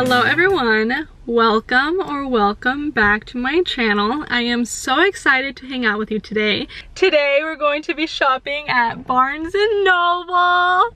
Hello everyone, welcome back to my channel. I am so excited to hang out with you today. Today we're going to be shopping at Barnes & Noble.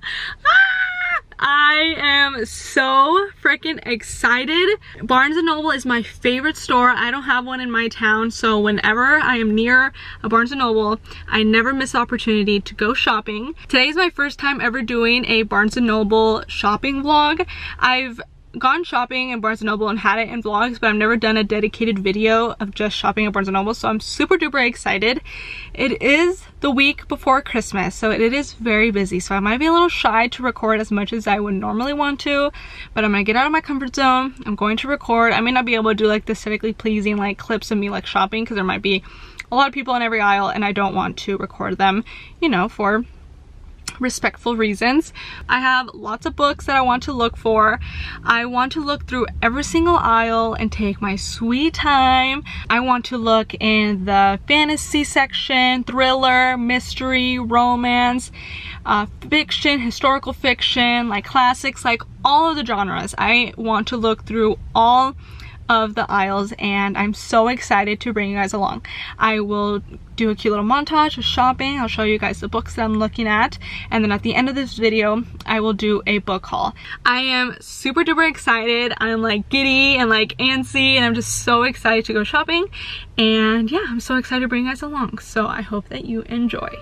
I am so freaking excited. Barnes & Noble is my favorite store. I don't have one in my town, so whenever I am near a Barnes & Noble, I never miss the opportunity to go shopping. Today is my first time ever doing a Barnes & Noble shopping vlog. I've gone shopping in Barnes & Noble and had it in vlogs, but I've never done a dedicated video of just shopping at Barnes & Noble, so I'm super duper excited. It is the week before Christmas, so it is very busy, so I might be a little shy to record as much as I would normally want to, but I'm gonna get out of my comfort zone. I'm going to record. I may not be able to do like the aesthetically pleasing like clips of me like shopping, because there might be a lot of people in every aisle and I don't want to record them, you know, for respectful reasons. I have lots of books that I want to look for. I want to look through every single aisle and take my sweet time. I want to look in the fantasy section, thriller, mystery, romance, fiction, historical fiction, like classics, like all of the genres. I want to look through all of the aisles and I'm so excited to bring you guys along. I will do a cute little montage of shopping. I'll show you guys the books that I'm looking at, and then at the end of this video I will do a book haul. I am super duper excited. I'm like giddy and like antsy and I'm just so excited to go shopping, and yeah, I'm so excited to bring you guys along, so I hope that you enjoy.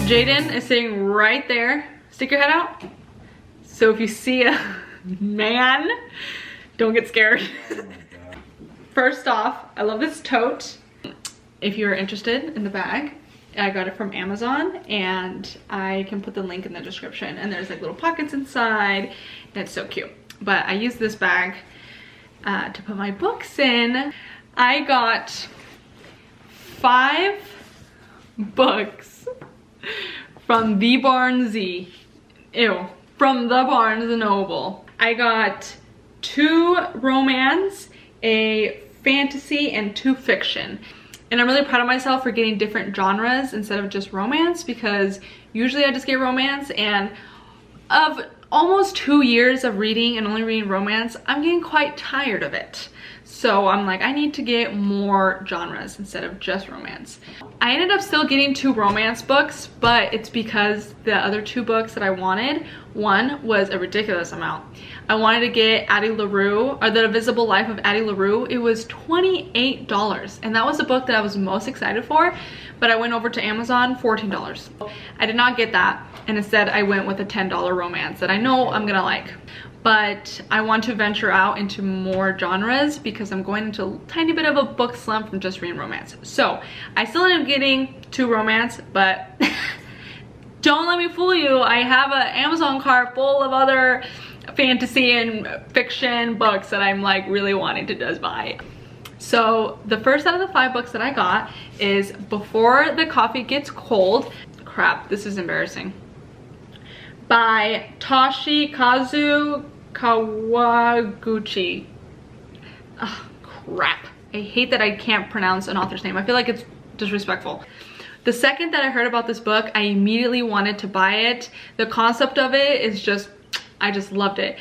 Jaden is sitting right there. Stick your head out. So if you see a man, don't get scared. First off, I love this tote. If you're interested in the bag, I got it from Amazon and I can put the link in the description, and there's like little pockets inside and it's so cute. But I use this bag to put my books in. I got 5 books from the Barnes from the Barnes & Noble. I got 2 romance, a fantasy, and 2 fiction. And I'm really proud of myself for getting different genres instead of just romance, because usually I just get romance, and of almost 2 years of reading and only reading romance, I'm getting quite tired of it. So I'm like, I need to get more genres instead of just romance. I ended up still getting 2 romance books, but it's because the other 2 books that I wanted, one was a ridiculous amount. I wanted to get Addie LaRue, or The Invisible Life of Addie LaRue. It was $28, and that was the book that I was most excited for, but I went over to Amazon, $14. I did not get that, and instead I went with a $10 romance that I know I'm gonna like. But I want to venture out into more genres because I'm going into a tiny bit of a book slump from just reading romance. So I still end up getting 2 romance, but don't let me fool you. I have an Amazon cart full of other fantasy and fiction books that I'm like really wanting to just buy. So the first out of the 5 books that I got is Before the Coffee Gets Cold. Crap, this is embarrassing. By Toshikazu Kawaguchi. Oh, crap. I hate that I can't pronounce an author's name. I feel like it's disrespectful. The second that I heard about this book, I immediately wanted to buy it. The concept of it is just, I just loved it.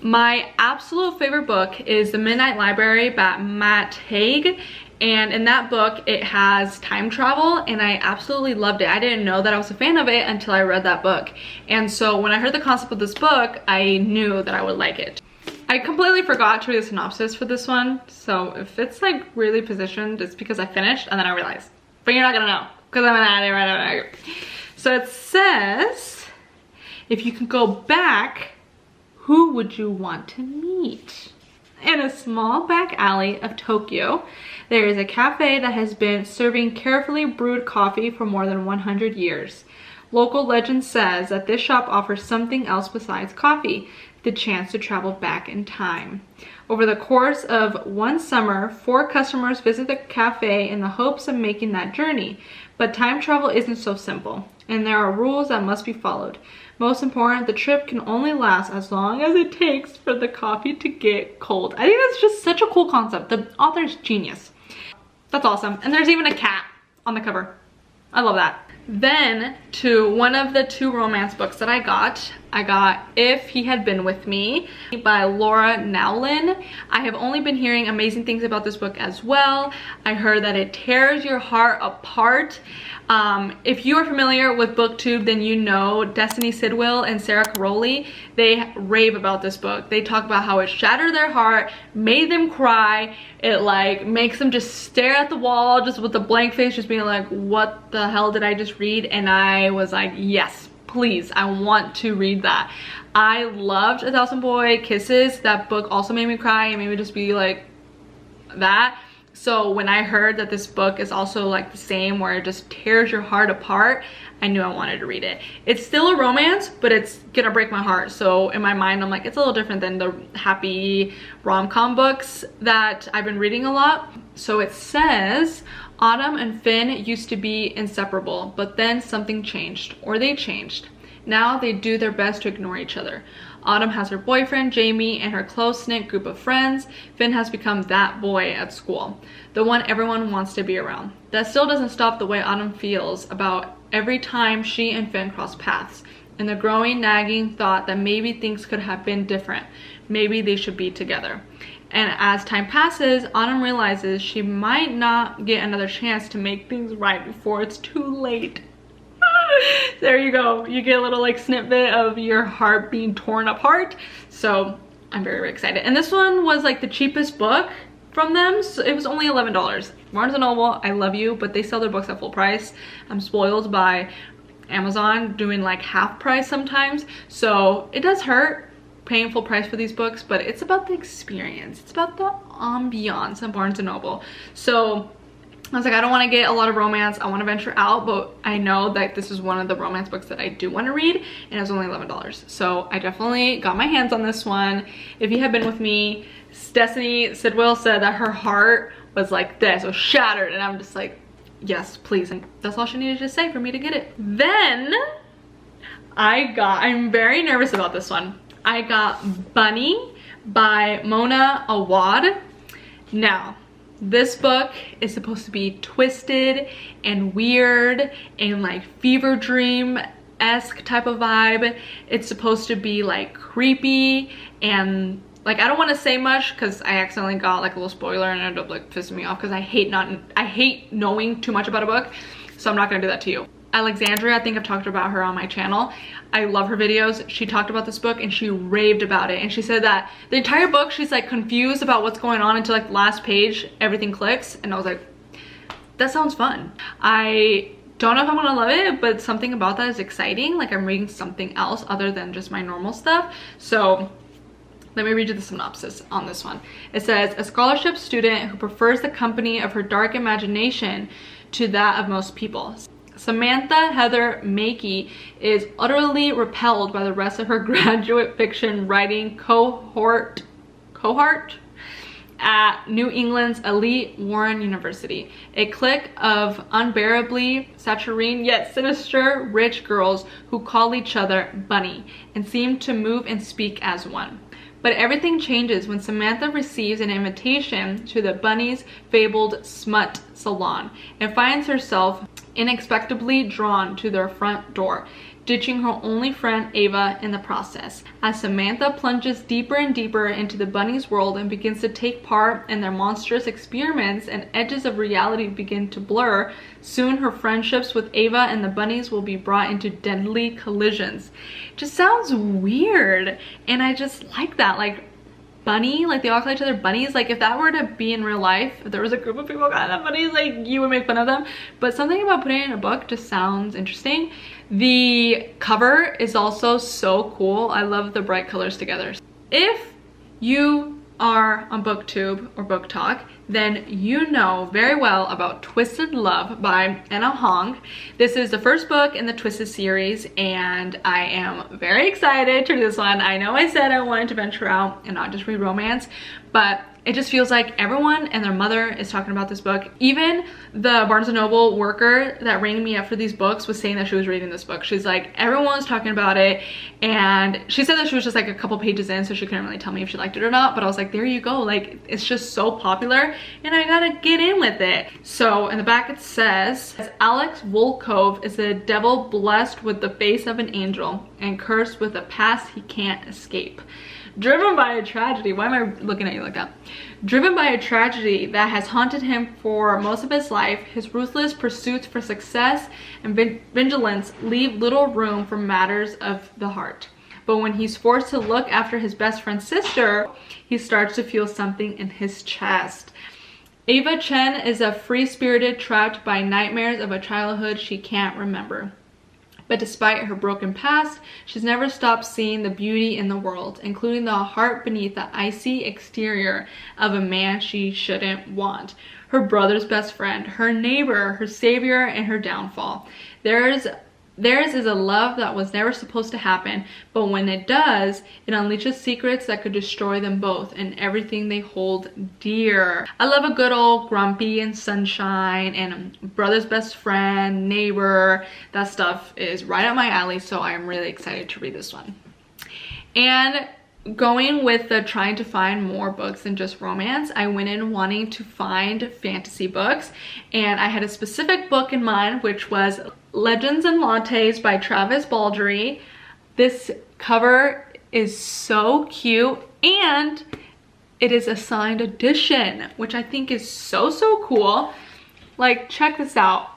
My absolute favorite book is The Midnight Library by Matt Haig. And in that book, it has time travel, and I absolutely loved it. I didn't know that I was a fan of it until I read that book. And so when I heard the concept of this book, I knew that I would like it. I completely forgot to read the synopsis for this one. So if it's like really positioned, it's because I finished and then I realized. But you're not gonna know, because I'm gonna add it right now. So it says, if you could go back, who would you want to meet? In a small back alley of Tokyo, there is a cafe that has been serving carefully brewed coffee for more than 100 years. Local legend says that this shop offers something else besides coffee, the chance to travel back in time. Over the course of one summer, 4 customers visit the cafe in the hopes of making that journey. But time travel isn't so simple, and there are rules that must be followed. Most important, the trip can only last as long as it takes for the coffee to get cold. I think that's just such a cool concept. The author's genius. That's awesome. And there's even a cat on the cover. I love that. Then to one of the 2 romance books that I got If He Had Been With Me by Laura Nowlin. I have only been hearing amazing things about this book as well. I heard that it tears your heart apart. If you are familiar with BookTube, then you know Destiny Sidwell and Sarah Caroli. They rave about this book. They talk about how it shattered their heart, made them cry. It like makes them just stare at the wall just with a blank face, just being like, what the hell did I just read? And I was like, yes, please, I want to read that. I loved A Thousand Boy Kisses. That book also made me cry and made me just be like that. So when I heard that this book is also like the same, where it just tears your heart apart, I knew I wanted to read it. It's still a romance, but it's gonna break my heart. So in my mind, I'm like, it's a little different than the happy rom-com books that I've been reading a lot. So it says, Autumn and Finn used to be inseparable, but then something changed, or they changed. Now they do their best to ignore each other. Autumn has her boyfriend, Jamie, and her close-knit group of friends. Finn has become that boy at school, the one everyone wants to be around. That still doesn't stop the way Autumn feels about every time she and Finn cross paths, and the growing, nagging thought that maybe things could have been different. Maybe they should be together. And as time passes, Autumn realizes she might not get another chance to make things right before it's too late. There you go. You get a little like snippet of your heart being torn apart. So I'm very, very excited. And this one was like the cheapest book from them. So it was only $11. Barnes & Noble, I love you, but they sell their books at full price. I'm spoiled by Amazon doing like half price sometimes. So it does hurt paying full price for these books, but it's about the experience. It's about the ambiance of Barnes & Noble. So I was like, I don't want to get a lot of romance. I want to venture out, but I know that this is one of the romance books that I do want to read, and it was only $11. So I definitely got my hands on this one. If You Had Been With Me, Destiny Sidwell said that her heart was like this, was shattered, and I'm just like, yes, please. And that's all she needed to say for me to get it. Then I'm very nervous about this one. I got Bunny by Mona Awad. Now, this book is supposed to be twisted and weird and like fever dream-esque type of vibe. It's supposed to be like creepy and like, I don't want to say much because I accidentally got like a little spoiler and it ended up like pissing me off because I hate knowing too much about a book, so I'm not gonna do that to you. Alexandria, I think I've talked about her on my channel. I love her videos. She talked about this book and she raved about it, and she said that the entire book she's like confused about what's going on until like the last page everything clicks, and I was like, that sounds fun. I don't know if I'm gonna love it, but something about that is exciting. Like, I'm reading something else other than just my normal stuff. So let me read you the synopsis on this one. It says, a scholarship student who prefers the company of her dark imagination to that of most people. Samantha Heather Mackey is utterly repelled by the rest of her graduate fiction writing cohort at New England's elite Warren University, a clique of unbearably saccharine yet sinister rich girls who call each other Bunny and seem to move and speak as one. But everything changes when Samantha receives an invitation to the Bunny's fabled smut salon and finds herself inexplicably drawn to their front door, ditching her only friend Ava in the process. As Samantha plunges deeper and deeper into the Bunny's world and begins to take part in their monstrous experiments and edges of reality begin to blur, soon her friendships with Ava and the Bunnies will be brought into deadly collisions. Just sounds weird, and I just like that. Like, Bunny, like, they all call each other bunnies. Like, if that were to be in real life, if there was a group of people calling them bunnies, like, you would make fun of them. But something about putting it in a book just sounds interesting. The cover is also so cool. I love the bright colors together. If you are on BookTube or Book Talk, then you know very well about Twisted Love by Anna Hong. This is the first book in the Twisted series, and I am very excited to read this one. I know I said I wanted to venture out and not just read romance, but it just feels like everyone and their mother is talking about this book. Even the Barnes & Noble worker that rang me up for these books was saying that she was reading this book. She's like, everyone's talking about it, and she said that she was just like a couple pages in, so she couldn't really tell me if she liked it or not, but I was like, there you go. Like, it's just so popular, and I gotta get in with it. So in the back it says, Alex Volkov is a devil blessed with the face of an angel and cursed with a past he can't escape. Driven by a tragedy, why am I looking at you like that? Driven by a tragedy that has haunted him for most of his life, his ruthless pursuits for success and vigilance leave little room for matters of the heart. But when he's forced to look after his best friend's sister, he starts to feel something in his chest. Ava Chen is a free-spirited trapped by nightmares of a childhood she can't remember. But despite her broken past, she's never stopped seeing the beauty in the world, including the heart beneath the icy exterior of a man she shouldn't want. Her brother's best friend, her neighbor, her savior, and her downfall. Theirs is a love that was never supposed to happen, but when it does, it unleashes secrets that could destroy them both and everything they hold dear. I love a good old grumpy and sunshine and brother's best friend, neighbor. That stuff is right up my alley, so I am really excited to read this one. And going with the trying to find more books than just romance, I went in wanting to find fantasy books, and I had a specific book in mind, which was Legends and Lattes by Travis Baldree. This cover is so cute, and it is a signed edition, which I think is so cool. Like, check this out.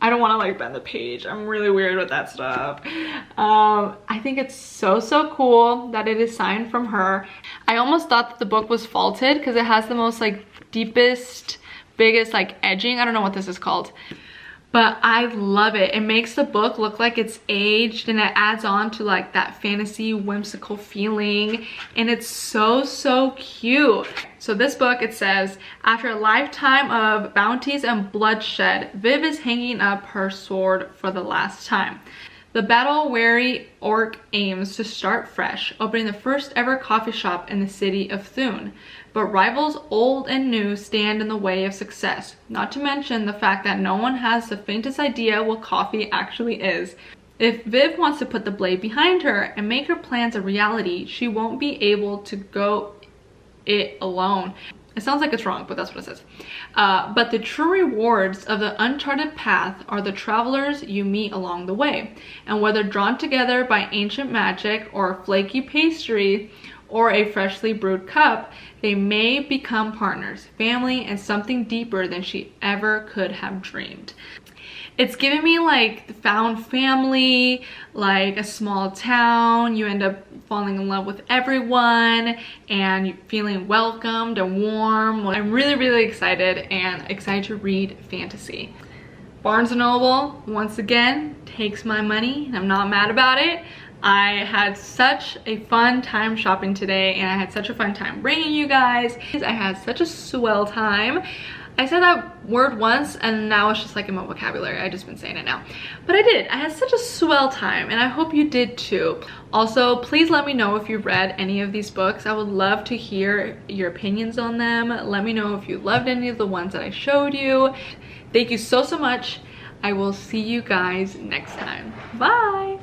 I don't want to like bend the page. I'm really weird with that stuff. I think it's so cool that it is signed from her. I almost thought that the book was faulted because it has the most like deepest, biggest like edging. I don't know what this is called, but I love it. It makes the book look like it's aged, and it adds on to like that fantasy whimsical feeling, and it's so cute. So this book, it says, after a lifetime of bounties and bloodshed, Viv is hanging up her sword for the last time. The battle-weary orc aims to start fresh, opening the first ever coffee shop in the city of Thune. But rivals old and new stand in the way of success, not to mention the fact that no one has the faintest idea what coffee actually is. If Viv wants to put the blade behind her and make her plans a reality, she won't be able to go it alone. It sounds like it's wrong, but that's what it says. But the true rewards of the uncharted path are the travelers you meet along the way. And whether drawn together by ancient magic or flaky pastry or a freshly brewed cup, they may become partners, family, and something deeper than she ever could have dreamed. It's giving me like found family, like a small town. You end up falling in love with everyone and feeling welcomed and warm. I'm really, really excited and excited to read fantasy. Barnes & Noble, once again, takes my money and I'm not mad about it. I had such a fun time shopping today and I had such a fun time bringing you guys. I had such a swell time. I said that word once and now it's just like in my vocabulary. I've just been saying it now. But I did. I had such a swell time and I hope you did too. Also, please let me know if you've read any of these books. I would love to hear your opinions on them. Let me know if you loved any of the ones that I showed you. Thank you so much. I will see you guys next time. Bye!